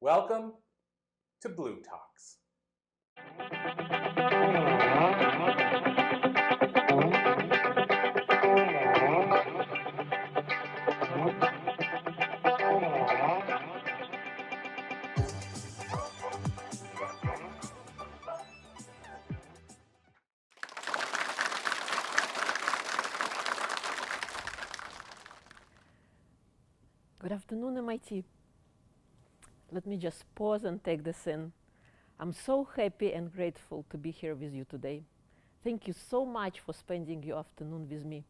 Welcome to Blue Talks. Good afternoon, MIT. Let me just pause and take this in. I'm so happy and grateful to be here with you today. Thank you so much for spending your afternoon with me.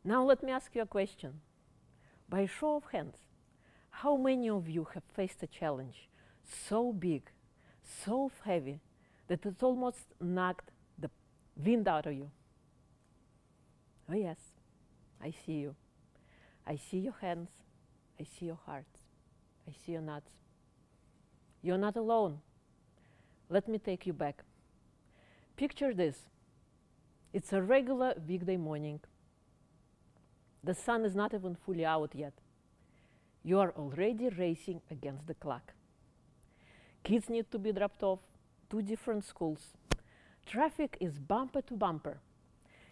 Now let me ask you a question. By a show of hands, how many of you have faced a challenge so big, so heavy, that it almost knocked the wind out of you? Oh yes, I see you. I see your hands, I see your hearts, I see your nuts. You're not alone. Let me take you back. Picture this. It's a regular weekday morning. The sun is not even fully out yet. You are already racing against the clock. Kids need to be dropped off, 2 different schools. Traffic is bumper to bumper.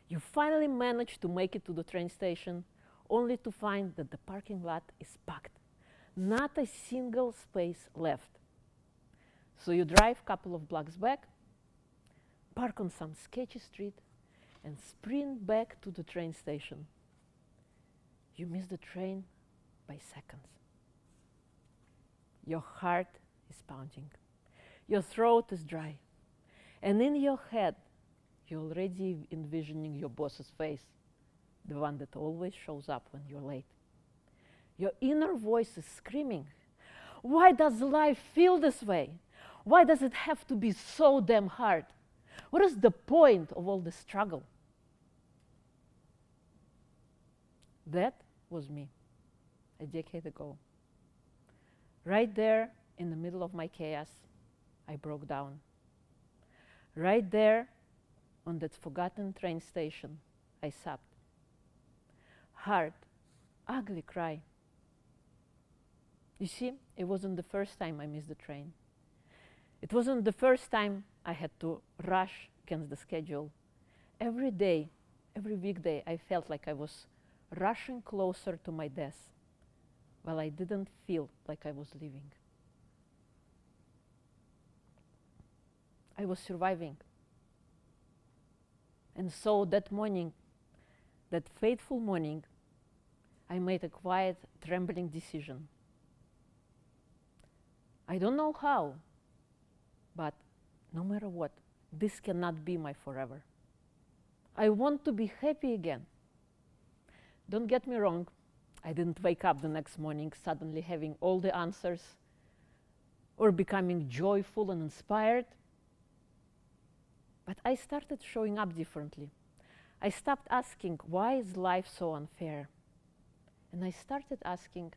You finally manage to make it to the train station, only to find that the parking lot is packed. Not a single space left. So you drive a couple of blocks back, park on some sketchy street, and sprint back to the train station. You miss the train by seconds. Your heart is pounding. Your throat is dry. And in your head, you're already envisioning your boss's face, the one that always shows up when you're late. Your inner voice is screaming, why does life feel this way? Why does it have to be so damn hard? What is the point of all the struggle? That was me a decade ago. Right there in the middle of my chaos, I broke down. Right there on that forgotten train station, I sobbed. Hard, ugly cry. You see, it wasn't the first time I missed the train. It wasn't the first time I had to rush against the schedule. Every day, every weekday, I felt like I was rushing closer to my death, while I didn't feel like I was living. I was surviving. And so that morning, that fateful morning, I made a quiet, trembling decision. I don't know how, but no matter what, this cannot be my forever. I want to be happy again. Don't get me wrong, I didn't wake up the next morning suddenly having all the answers or becoming joyful and inspired. But I started showing up differently. I stopped asking, why is life so unfair? And I started asking,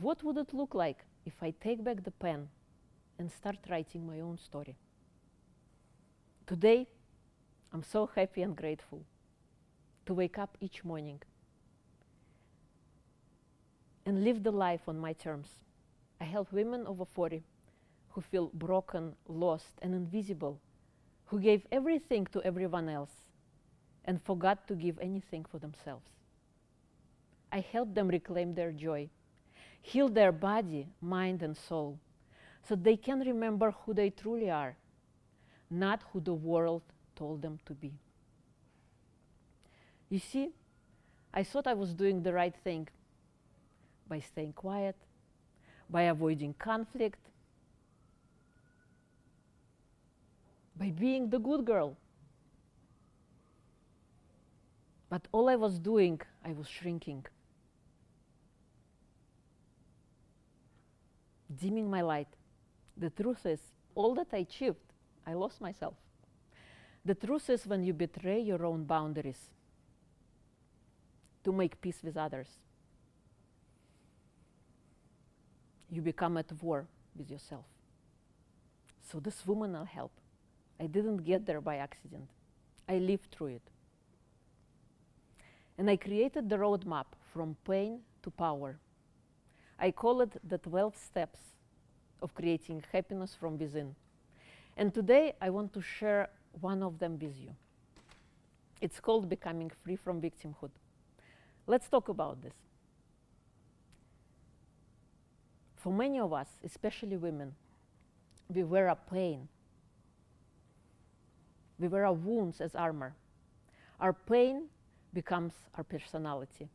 what would it look like if I take back the pen and start writing my own story? Today, I'm so happy and grateful to wake up each morning and live the life on my terms. I help women over 40 who feel broken, lost, and invisible, who gave everything to everyone else and forgot to give anything for themselves. I help them reclaim their joy, heal their body, mind, and soul, so they can remember who they truly are, not who the world told them to be. You see, I thought I was doing the right thing by staying quiet, by avoiding conflict, by being the good girl. But all I was doing, I was shrinking, dimming my light. The truth is, all that I achieved, I lost myself. The truth is, when you betray your own boundaries to make peace with others, you become at war with yourself. So this woman will help. I didn't get there by accident. I lived through it. And I created the roadmap from pain to power. I call it the 12 steps of creating happiness from within. And today I want to share one of them with you. It's called Becoming Free from Victimhood. Let's talk about this. For many of us, especially women, we wear a pain. We wear our wounds as armor. Our pain becomes our personality.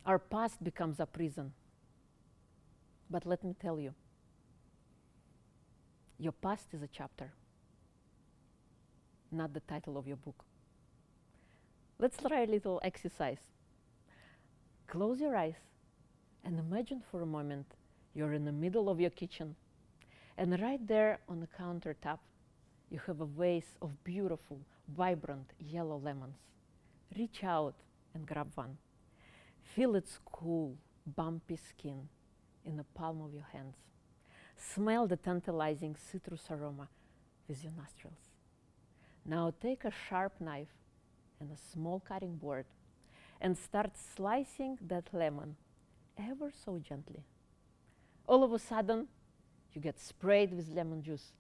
Our past becomes a prison. But let me tell you, your past is a chapter, not the title of your book. Let's try a little exercise. Close your eyes and imagine for a moment you're in the middle of your kitchen, and right there on the countertop you have a vase of beautiful, vibrant yellow lemons. Reach out and grab one. Feel its cool, bumpy skin in the palm of your hands. Smell the tantalizing citrus aroma with your nostrils. Now take a sharp knife and a small cutting board and start slicing that lemon ever so gently. All of a sudden, you get sprayed with lemon juice,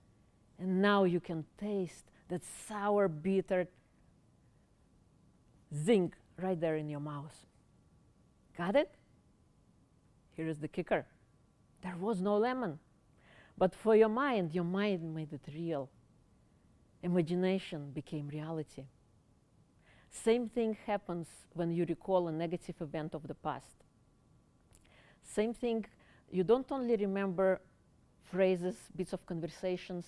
and now you can taste that sour, bitter zing right there in your mouth. Got it? Here is the kicker. There was no lemon. But for your mind made it real. Imagination became reality. Same thing happens when you recall a negative event of the past. Same thing, you don't only remember phrases, bits of conversations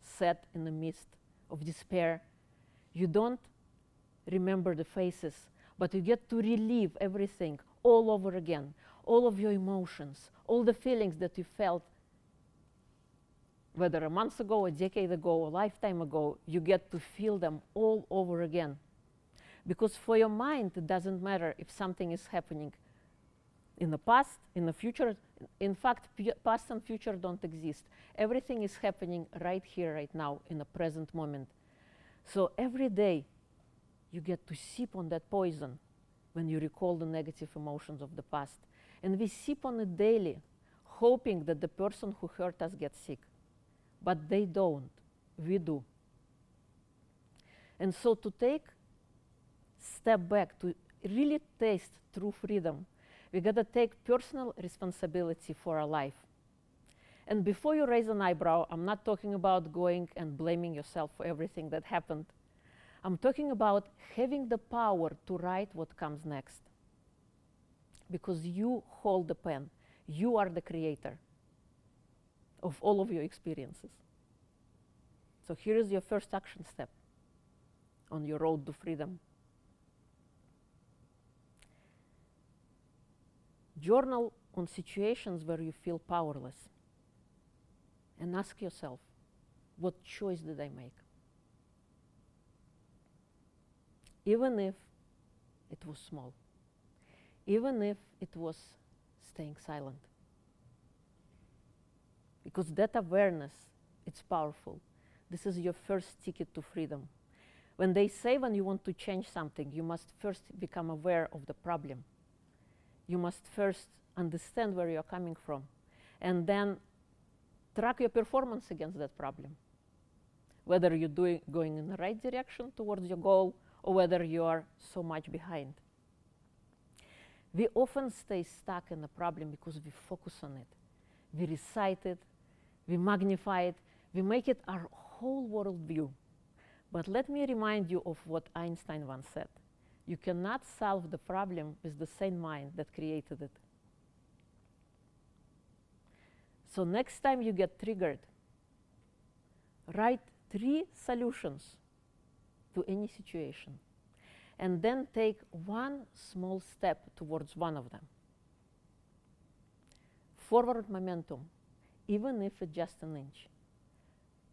said in the midst of despair. You don't remember the faces, but you get to relive everything all over again. All of your emotions, all the feelings that you felt, whether a month ago, a decade ago, a lifetime ago, you get to feel them all over again. Because for your mind, it doesn't matter if something is happening in the past, in the future. In fact, past and future don't exist. Everything is happening right here, right now, in the present moment. So every day, you get to sip on that poison when you recall the negative emotions of the past. And we sip on it daily, hoping that the person who hurt us gets sick. But they don't. We do. And so to take step back, to really taste true freedom, we gotta take personal responsibility for our life. And before you raise an eyebrow, I'm not talking about going and blaming yourself for everything that happened. I'm talking about having the power to write what comes next. Because you hold the pen. You are the creator of all of your experiences. So here is your first action step on your road to freedom. Journal on situations where you feel powerless. And ask yourself, what choice did I make? Even if it was small. Even if it was staying silent. Because that awareness, it's powerful. This is your first ticket to freedom. When they say when you want to change something, you must first become aware of the problem. You must first understand where you're coming from, and then track your performance against that problem. Whether you're going in the right direction towards your goal, or whether you are so much behind. We often stay stuck in the problem because we focus on it. We recite it, we magnify it, we make it our whole worldview. But let me remind you of what Einstein once said. You cannot solve the problem with the same mind that created it. So next time you get triggered, write 3 solutions to any situation, and then take one small step towards one of them. Forward momentum, even if it's just an inch,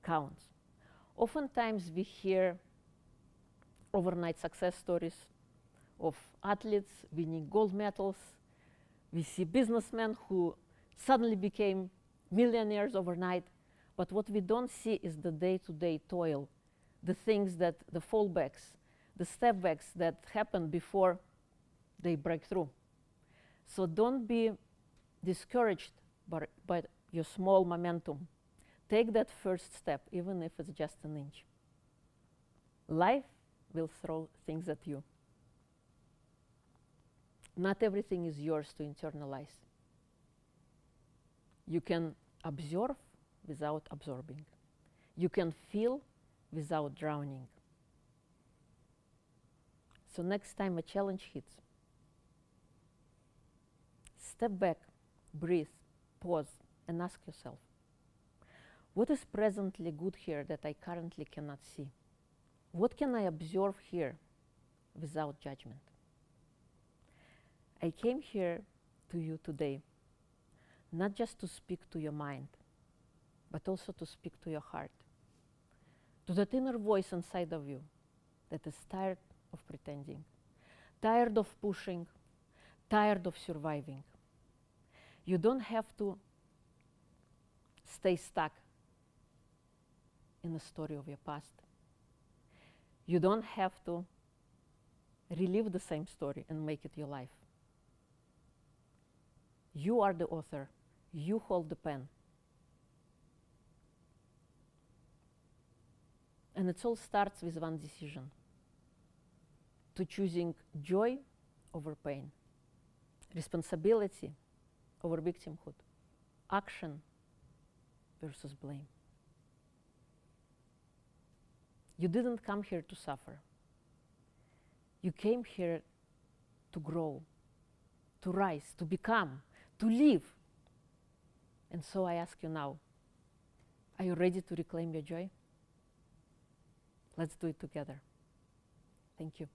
counts. Oftentimes we hear overnight success stories of athletes winning gold medals. We see businessmen who suddenly became millionaires overnight. But what we don't see is the day-to-day toil, the things that, the fallbacks, the step-backs that happen before they break through. So don't be discouraged but your small momentum. Take that first step, even if it's just an inch. Life will throw things at you. Not everything is yours to internalize. You can observe without absorbing. You can feel without drowning. So next time a challenge hits, step back, breathe, pause, and ask yourself, what is presently good here that I currently cannot see? What can I observe here without judgment? I came here to you today, not just to speak to your mind, but also to speak to your heart, to that inner voice inside of you that is tired of pretending, tired of pushing, tired of surviving. You don't have to stay stuck in the story of your past. You don't have to relive the same story and make it your life. You are the author. You hold the pen. And it all starts with one decision: to choosing joy over pain, responsibility over victimhood, action versus blame. You didn't come here to suffer. You came here to grow, to rise, to become, to live. And so I ask you now, are you ready to reclaim your joy? Let's do it together. Thank you.